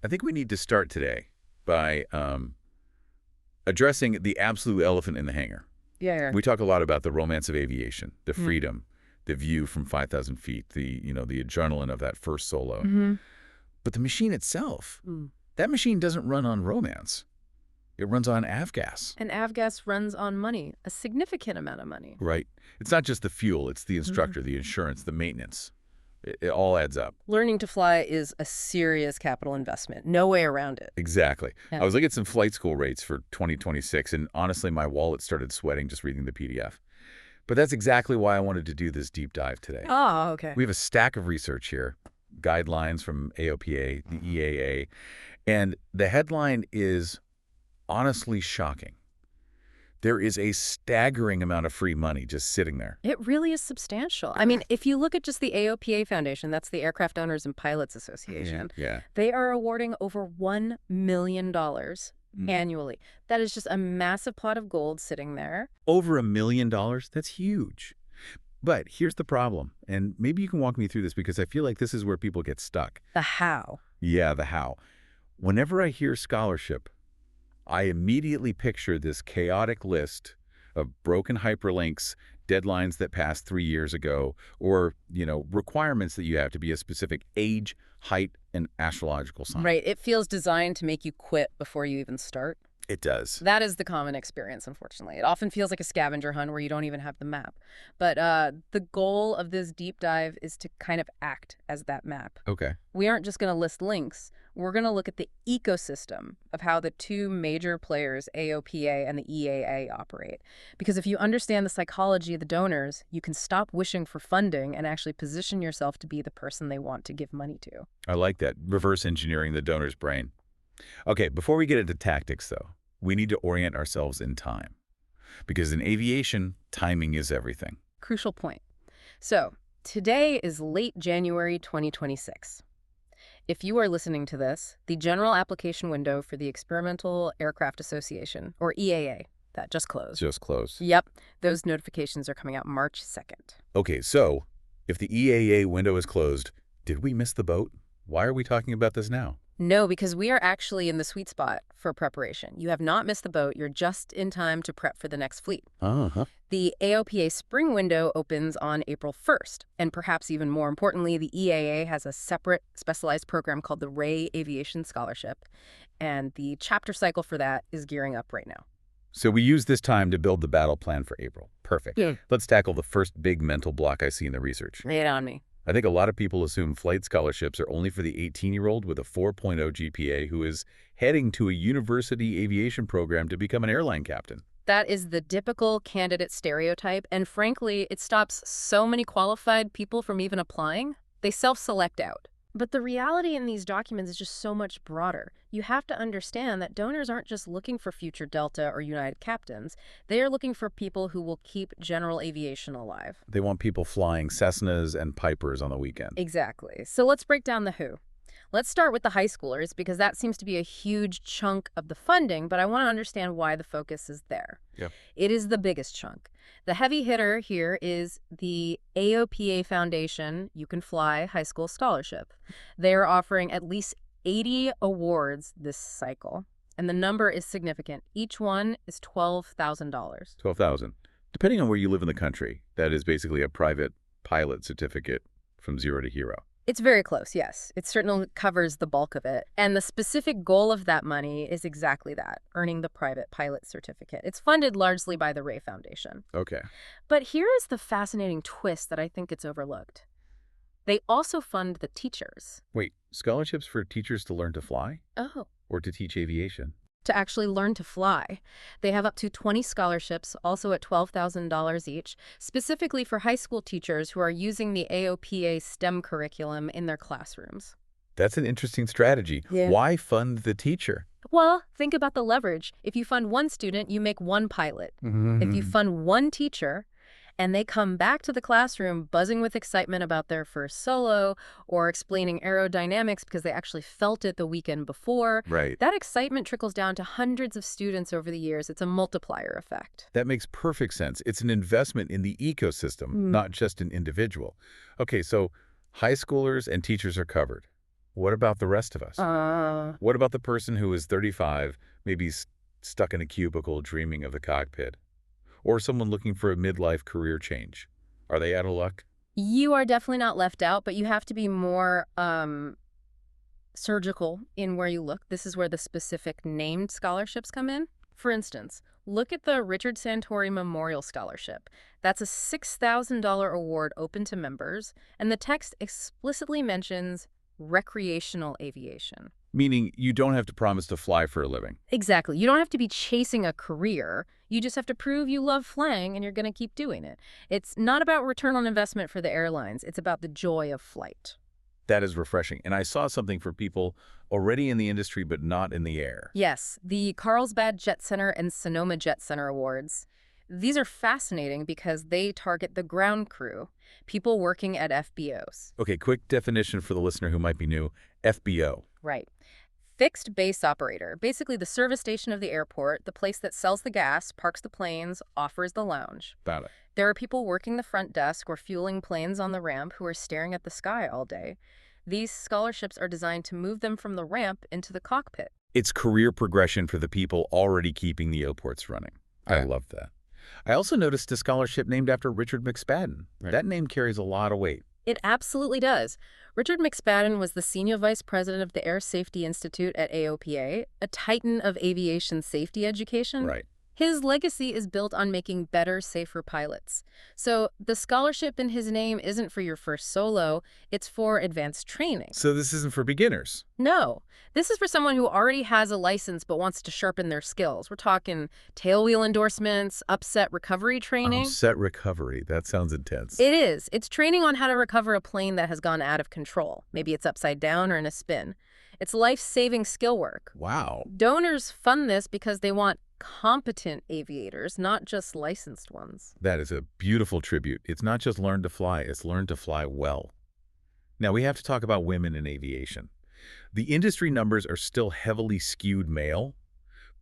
I think we need to start today by addressing the absolute elephant in the hangar. Yeah. We talk a lot about the romance of aviation, the freedom, the view from 5,000 feet, the adrenaline of that first solo. But the machine itself, that machine doesn't run on romance. It runs on avgas. And avgas runs on money, a significant amount of money. Right. It's not just the fuel. It's the instructor, the insurance, the maintenance. It all adds up. Learning to fly is a serious capital investment. No way around it. Exactly. Yeah. I was looking at some flight school rates for 2026, and honestly, my wallet started sweating just reading the PDF. But that's exactly why I wanted to do this deep dive today. Oh, okay. We have a stack of research here, guidelines from AOPA, the EAA, and the headline is honestly shocking. There is a staggering amount of free money just sitting there. It really is substantial. I mean, if you look at just the AOPA Foundation, that's the Aircraft Owners and Pilots Association, they are awarding over $1 million annually. That is just a massive pot of gold sitting there. Over $1 million? That's huge. But here's the problem, and maybe you can walk me through this because I feel like this is where people get stuck. The how. Yeah, the how. Whenever I hear scholarship, I immediately picture this chaotic list of broken hyperlinks, deadlines that passed 3 years ago, or, requirements that you have to be a specific age, height, and astrological sign. Right. It feels designed to make you quit before you even start. It does. That is the common experience, unfortunately. It often feels like a scavenger hunt where you don't even have the map. But the goal of this deep dive is to kind of act as that map. Okay. We aren't just going to list links. We're going to look at the ecosystem of how the two major players, AOPA and the EAA, operate. Because if you understand the psychology of the donors, you can stop wishing for funding and actually position yourself to be the person they want to give money to. I like that. Reverse engineering the donor's brain. Okay, before we get into tactics, though, we need to orient ourselves in time. Because in aviation, timing is everything. Crucial point. So, today is late January 2026. If you are listening to this, the general application window for the Experimental Aircraft Association, or EAA, that just closed. Just closed. Yep, those notifications are coming out March 2nd. Okay, so if the EAA window is closed, did we miss the boat? Why are we talking about this now? No, because we are actually in the sweet spot for preparation. You have not missed the boat. You're just in time to prep for the next fleet. The AOPA spring window opens on April 1st. And perhaps even more importantly, the EAA has a separate specialized program called the Ray Aviation Scholarship. And the chapter cycle for that is gearing up right now. So we use this time to build the battle plan for April. Perfect. Yeah. Let's tackle the first big mental block I see in the research. Lay it on me. I think a lot of people assume flight scholarships are only for the 18-year-old with a 4.0 GPA who is heading to a university aviation program to become an airline captain. That is the typical candidate stereotype, and frankly, it stops so many qualified people from even applying. They self-select out. But the reality in these documents is just so much broader. You have to understand that donors aren't just looking for future Delta or United captains. They are looking for people who will keep general aviation alive. They want people flying Cessnas and Pipers on the weekend. Exactly. So let's break down the who. Let's start with the high schoolers because that seems to be a huge chunk of the funding, but I want to understand why the focus is there. Yeah. It is the biggest chunk. The heavy hitter here is the AOPA Foundation You Can Fly High School Scholarship. They are offering at least 80 awards this cycle, and the number is significant. Each one is $12,000. $12,000. Depending on where you live in the country, that is basically a private pilot certificate from zero to hero. It's very close, yes. It certainly covers the bulk of it. And the specific goal of that money is exactly that, earning the private pilot certificate. It's funded largely by the Ray Foundation. Okay. But here is the fascinating twist that I think gets overlooked. They also fund the teachers. Wait, scholarships for teachers to learn to fly? Oh. Or to teach aviation? To actually learn to fly. They have up to 20 scholarships, also at $12,000 each, specifically for high school teachers who are using the AOPA STEM curriculum in their classrooms. That's an interesting strategy. Yeah. Why fund the teacher? Well, think about the leverage. If you fund one student, you make one pilot. If you fund one teacher, and they come back to the classroom buzzing with excitement about their first solo or explaining aerodynamics because they actually felt it the weekend before. Right. That excitement trickles down to hundreds of students over the years. It's a multiplier effect. That makes perfect sense. It's an investment in the ecosystem, not just an individual. Okay, so high schoolers and teachers are covered. What about the rest of us? Uh, What about the person who is 35, maybe stuck in a cubicle dreaming of the cockpit? Or someone looking for a midlife career change? Are they out of luck? you are definitely not left out, but you have to be more surgical in where you look. This is where the specific named scholarships come in. For instance, look at the Richard Santori Memorial Scholarship. That's a $6,000 award open to members, and the text explicitly mentions recreational aviation. Meaning you don't have to promise to fly for a living. Exactly. You don't have to be chasing a career. You just have to prove you love flying and you're going to keep doing it. It's not about return on investment for the airlines. It's about the joy of flight. That is refreshing. And I saw something for people already in the industry but not in the air. Yes, the Carlsbad Jet Center and Sonoma Jet Center Awards. These are fascinating because they target the ground crew, people working at FBOs. Okay, quick definition for the listener who might be new. FBO. Right. Fixed base operator, basically the service station of the airport, the place that sells the gas, parks the planes, offers the lounge. Got it. There are people working the front desk or fueling planes on the ramp who are staring at the sky all day. These scholarships are designed to move them from the ramp into the cockpit. It's career progression for the people already keeping the airports running. I love that. I also noticed a scholarship named after Richard McSpadden. Right. That name carries a lot of weight. It absolutely does. Richard McSpadden was the senior vice president of the Air Safety Institute at AOPA, a titan of aviation safety education. Right. His legacy is built on making better, safer pilots. So the scholarship in his name isn't for your first solo, it's for advanced training. So this isn't for beginners. No, this is for someone who already has a license but wants to sharpen their skills. We're talking tailwheel endorsements, upset recovery training. Set recovery. That sounds intense. It is. It's training on how to recover a plane that has gone out of control. Maybe it's upside down or in a spin. It's life-saving skill work. Wow. Donors fund this because they want competent aviators, not just licensed ones. That is a beautiful tribute. It's not just learn to fly, it's learn to fly well. Now we have to talk about women in aviation. The industry numbers are still heavily skewed male,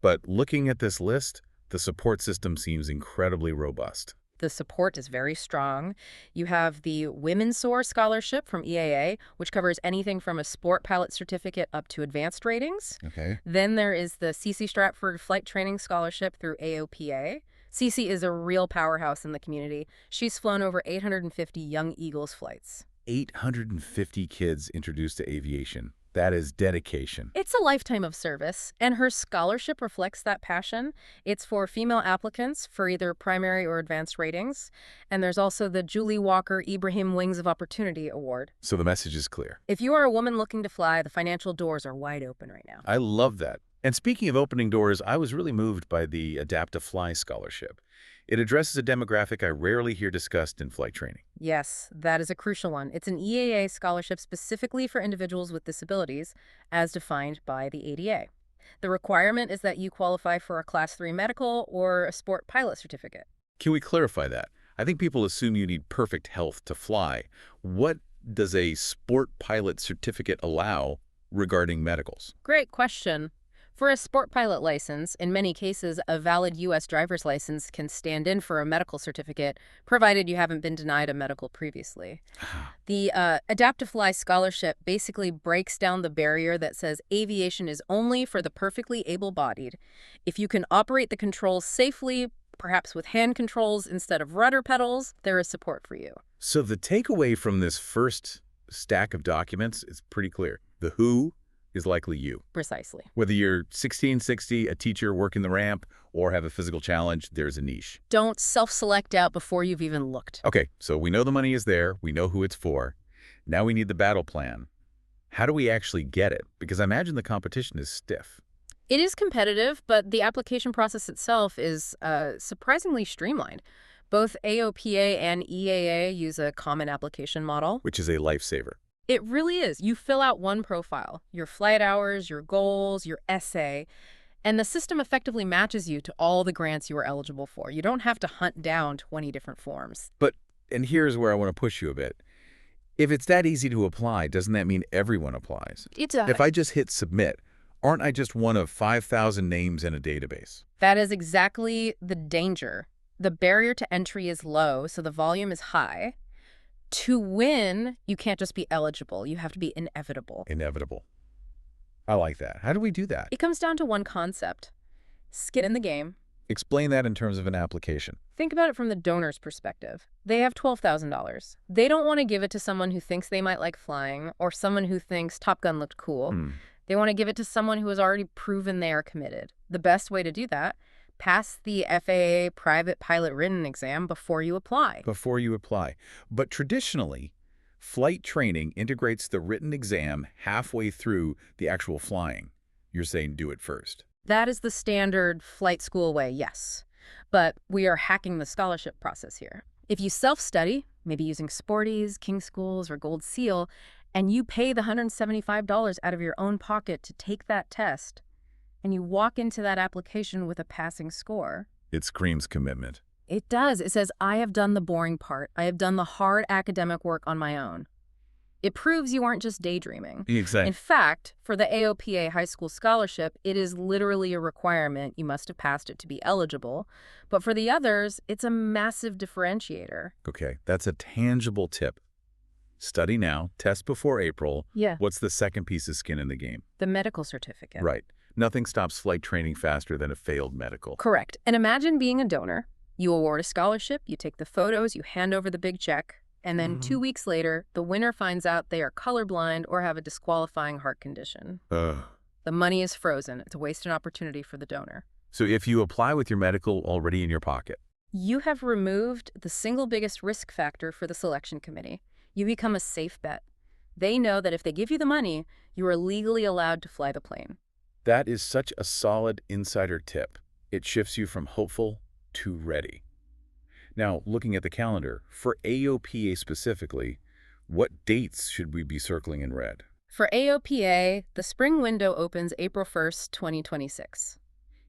but looking at this list, the support system seems incredibly robust. The support is very strong. You have the Women's Soar Scholarship from EAA, which covers anything from a sport pilot certificate up to advanced ratings. Okay. Then there is the CC Stratford Flight Training Scholarship through AOPA. CC is a real powerhouse in the community. She's flown over 850 Young Eagles flights. 850 kids introduced to aviation. That is dedication. It's a lifetime of service, and her scholarship reflects that passion. It's for female applicants for either primary or advanced ratings. And there's also the Julie Walker Ibrahim Wings of Opportunity Award. So the message is clear. If you are a woman looking to fly, the financial doors are wide open right now. I love that. And speaking of opening doors, I was really moved by the Adapt to Fly scholarship. It addresses a demographic I rarely hear discussed in flight training. Yes, that is a crucial one. It's an EAA scholarship specifically for individuals with disabilities, as defined by the ADA. The requirement is that you qualify for a Class 3 medical or a sport pilot certificate. Can we clarify that? I think people assume you need perfect health to fly. What does a sport pilot certificate allow regarding medicals? Great question. For a sport pilot license, in many cases, a valid U.S. driver's license can stand in for a medical certificate, provided you haven't been denied a medical previously. The Adapt to Fly scholarship basically breaks down the barrier that says aviation is only for the perfectly able-bodied. If you can operate the controls safely, perhaps with hand controls instead of rudder pedals, there is support for you. So the takeaway from this first stack of documents is pretty clear. The who is likely you. Precisely. Whether you're 1660, a teacher working the ramp, or have a physical challenge, there's a niche. Don't self-select out before you've even looked. Okay, so we know the money is there. We know who it's for. Now we need the battle plan. How do we actually get it? Because I imagine the competition is stiff. It is competitive, but the application process itself is surprisingly streamlined. Both AOPA and EAA use a common application model. Which is a lifesaver. It really is. You fill out one profile, your flight hours, your goals, your essay, and the system effectively matches you to all the grants you are eligible for. You don't have to hunt down 20 different forms. But, and here's where I want to push you a bit. If it's that easy to apply, doesn't that mean everyone applies? If I just hit submit, aren't I just one of 5,000 names in a database? That is exactly the danger. The barrier to entry is low, so the volume is high. To win, you can't just be eligible. You have to be inevitable. Inevitable. I like that. How do we do that? It comes down to one concept: skin in the game. Explain that in terms of an application. Think about it from the donor's perspective. They have $12,000. They don't want to give it to someone who thinks they might like flying or someone who thinks Top Gun looked cool. They want to give it to someone who has already proven they are committed. The best way to do that: pass the FAA private pilot written exam before you apply. Before you apply. But traditionally, flight training integrates the written exam halfway through the actual flying. You're saying do it first. That is the standard flight school way, yes. But we are hacking the scholarship process here. If you self-study, maybe using Sporties, King Schools, or Gold Seal, and you pay the $175 out of your own pocket to take that test, and you walk into that application with a passing score. It screams commitment. It does. It says, I have done the boring part. I have done the hard academic work on my own. It proves you aren't just daydreaming. Exactly. In fact, for the AOPA high school scholarship, it is literally a requirement. You must have passed it to be eligible. But for the others, it's a massive differentiator. Okay, that's a tangible tip. Study now, test before April. Yeah. What's the second piece of skin in the game? The medical certificate. Right. Nothing stops flight training faster than a failed medical. Correct. And imagine being a donor. You award a scholarship, you take the photos, you hand over the big check, and then 2 weeks later, the winner finds out they are colorblind or have a disqualifying heart condition. The money is frozen. It's a wasted opportunity for the donor. So if you apply with your medical already in your pocket, you have removed the single biggest risk factor for the selection committee. You become a safe bet. They know that if they give you the money, you are legally allowed to fly the plane. that is such a solid insider tip. It shifts you from hopeful to ready. Now, looking at the calendar, for AOPA specifically, what dates should we be circling in red? For AOPA, the spring window opens April 1st, 2026.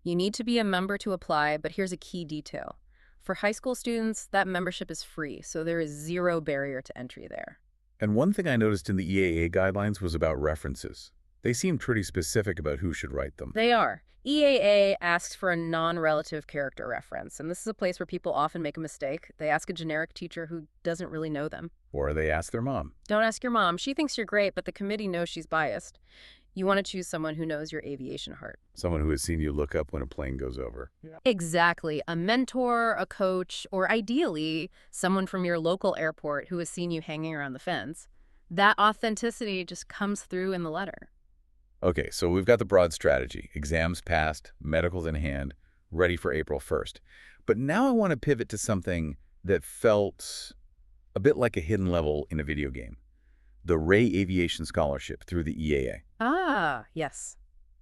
You need to be a member to apply, but here's a key detail. For high school students, that membership is free, so there is zero barrier to entry there. And one thing I noticed in the EAA guidelines was about references. They seem pretty specific about who should write them. They are. EAA asks for a non-relative character reference, and this is a place where people often make a mistake. They ask a generic teacher who doesn't really know them. Or they ask their mom. Don't ask your mom. She thinks you're great, but the committee knows she's biased. You want to choose someone who knows your aviation heart. Someone who has seen you look up when a plane goes over. Yeah. Exactly. A mentor, a coach, or ideally, someone from your local airport who has seen you hanging around the fence. That authenticity just comes through in the letter. Okay, so we've got the broad strategy. Exams passed, medicals in hand, ready for April 1st. But now I want to pivot to something that felt a bit like a hidden level in a video game. The Ray Aviation Scholarship through the EAA. Ah, yes.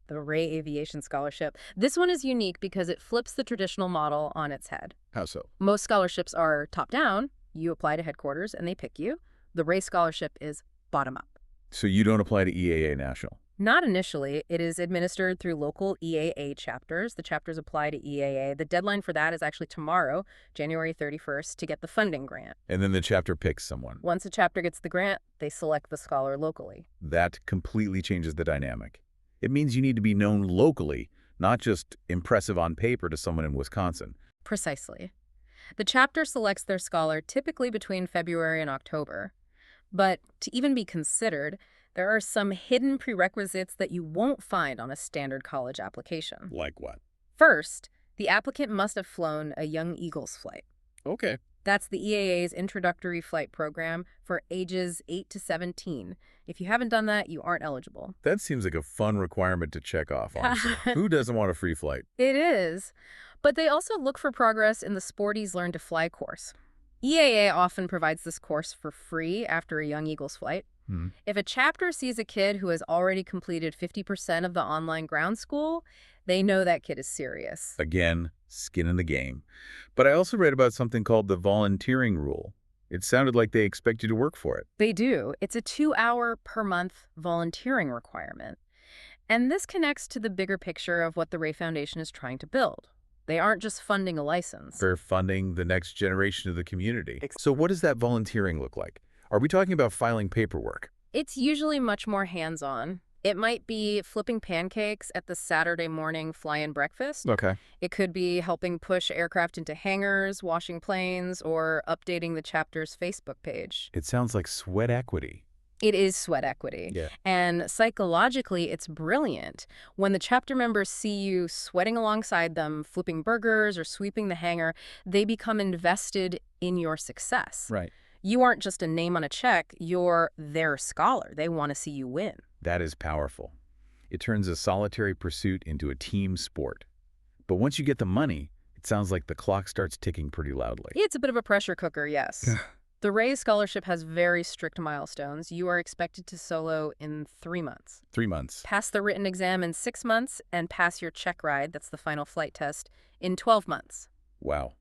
The Ray Aviation Scholarship. This one is unique because it flips the traditional model on its head. How so? Most scholarships are top-down. You apply to headquarters and they pick you. The Ray Scholarship is bottom-up. So you don't apply to EAA National? Not initially. It is administered through local EAA chapters. The chapters apply to EAA. The deadline for that is actually tomorrow, January 31st, to get the funding grant. And then the chapter picks someone. Once a chapter gets the grant, they select the scholar locally. That completely changes the dynamic. It means you need to be known locally, not just impressive on paper to someone in Wisconsin. Precisely. The chapter selects their scholar typically between February and October. But to even be considered, there are some hidden prerequisites that you won't find on a standard college application. Like what? First, the applicant must have flown a Young Eagles flight. Okay. That's the EAA's introductory flight program for ages 8 to 17. If you haven't done that, you aren't eligible. That seems like a fun requirement to check off, honestly. Who doesn't want a free flight? It is. But they also look for progress in the Sporties Learn to Fly course. EAA often provides this course for free after a Young Eagles flight. If a chapter sees a kid who has already completed 50% of the online ground school, they know that kid is serious. Again, skin in the game. But I also read about something called the volunteering rule. It sounded like they expect you to work for it. They do. It's a 2-hour per month volunteering requirement. And this connects to the bigger picture of what the Ray Foundation is trying to build. They aren't just funding a license. They're funding the next generation of the community. So what does that volunteering look like? Are we talking about filing paperwork? It's usually much more hands-on. It might be flipping pancakes at the Saturday morning fly-in breakfast. Okay. It could be helping push aircraft into hangars, washing planes, or updating the chapter's Facebook page. It sounds like sweat equity. It is sweat equity. Yeah. And psychologically, it's brilliant. When the chapter members see you sweating alongside them, flipping burgers or sweeping the hangar, they become invested in your success. Right. You aren't just a name on a check, you're their scholar. They want to see you win. That is powerful. It turns a solitary pursuit into a team sport. But once you get the money, it sounds like the clock starts ticking pretty loudly. It's a bit of a pressure cooker, yes. The Ray Scholarship has very strict milestones. You are expected to solo in 3 months. 3 months. Pass the written exam in 6 months and pass your check ride, that's the final flight test, in 12 months. Wow.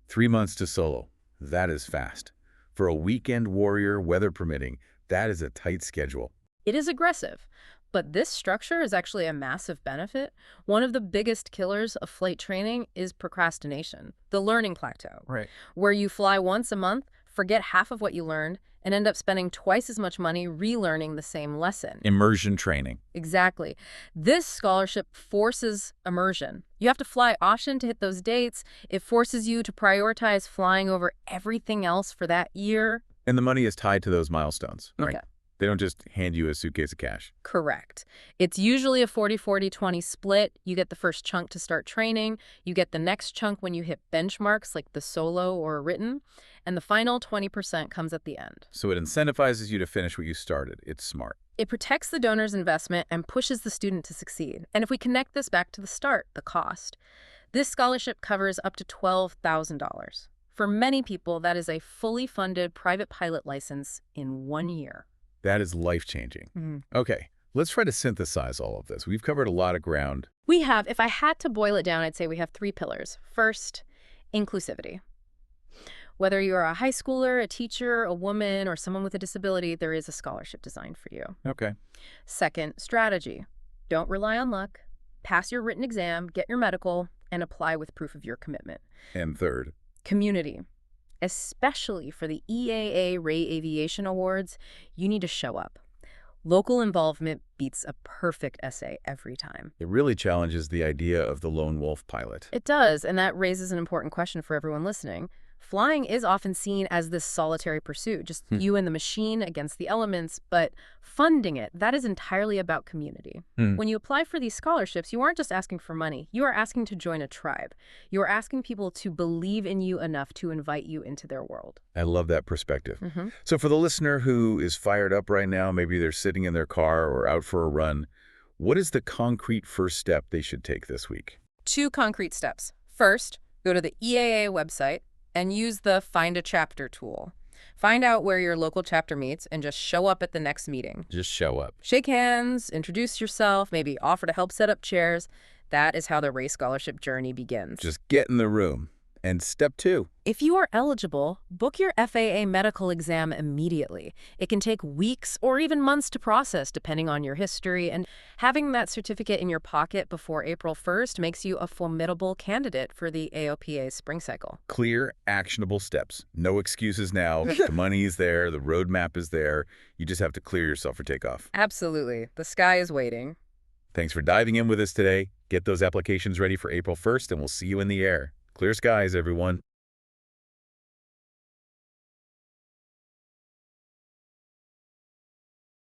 3 months to solo. That is fast. For a weekend warrior, weather permitting, that is a tight schedule. It is aggressive, but this structure is actually a massive benefit. One of the biggest killers of flight training is procrastination, the learning plateau, Right. where you fly once a month, forget half of what you learned, and end up spending twice as much money relearning the same lesson. Immersion training. Exactly. This scholarship forces immersion. You have to fly often to hit those dates. It forces you to prioritize flying over everything else for that year. And the money is tied to those milestones, right? Okay. They don't just hand you a suitcase of cash. Correct. It's usually a 40-40-20 split. You get the first chunk to start training. You get the next chunk when you hit benchmarks like the solo or written. And the final 20% comes at the end. So it incentivizes you to finish what you started. It's smart. It protects the donor's investment and pushes the student to succeed. And if we connect this back to the start, the cost, this scholarship covers up to $12,000. For many people, that is a fully funded private pilot license in 1 year. That is life-changing. Okay, let's try to synthesize all of this. We've covered a lot of ground. We have, if I had to boil it down, I'd say we have 3 pillars. First, inclusivity. Whether you're a high schooler, a teacher, a woman, or someone with a disability, there is a scholarship designed for you. Okay. Second, strategy. Don't rely on luck. Pass your written exam, get your medical, and apply with proof of your commitment. And third, Community. Especially for the EAA Ray Aviation Awards, you need to show up. Local involvement beats a perfect essay every time. it really challenges the idea of the lone wolf pilot. It does, and that raises an important question for everyone listening. Flying is often seen as this solitary pursuit, just you and the machine against the elements, but funding it, that is entirely about community. When you apply for these scholarships, you aren't just asking for money. You are asking to join a tribe. You are asking people to believe in you enough to invite you into their world. I love that perspective. So for the listener who is fired up right now, maybe they're sitting in their car or out for a run, what is the concrete first step they should take this week? 2 concrete steps. First, go to the EAA website and use the Find a Chapter tool. Find out where your local chapter meets and just show up at the next meeting. Just show up. Shake hands, introduce yourself, maybe offer to help set up chairs. That is how the Ray Scholarship journey begins. Just get in the room. And step 2. If you are eligible, book your FAA medical exam immediately. It can take weeks or even months to process depending on your history, and having that certificate in your pocket before April 1st makes you a formidable candidate for the AOPA spring cycle. Clear, actionable steps. No excuses now. The money is there. The roadmap is there. You just have to clear yourself for takeoff. Absolutely. The sky is waiting. Thanks for diving in with us today. Get those applications ready for April 1st, and we'll see you in the air. Clear skies, everyone.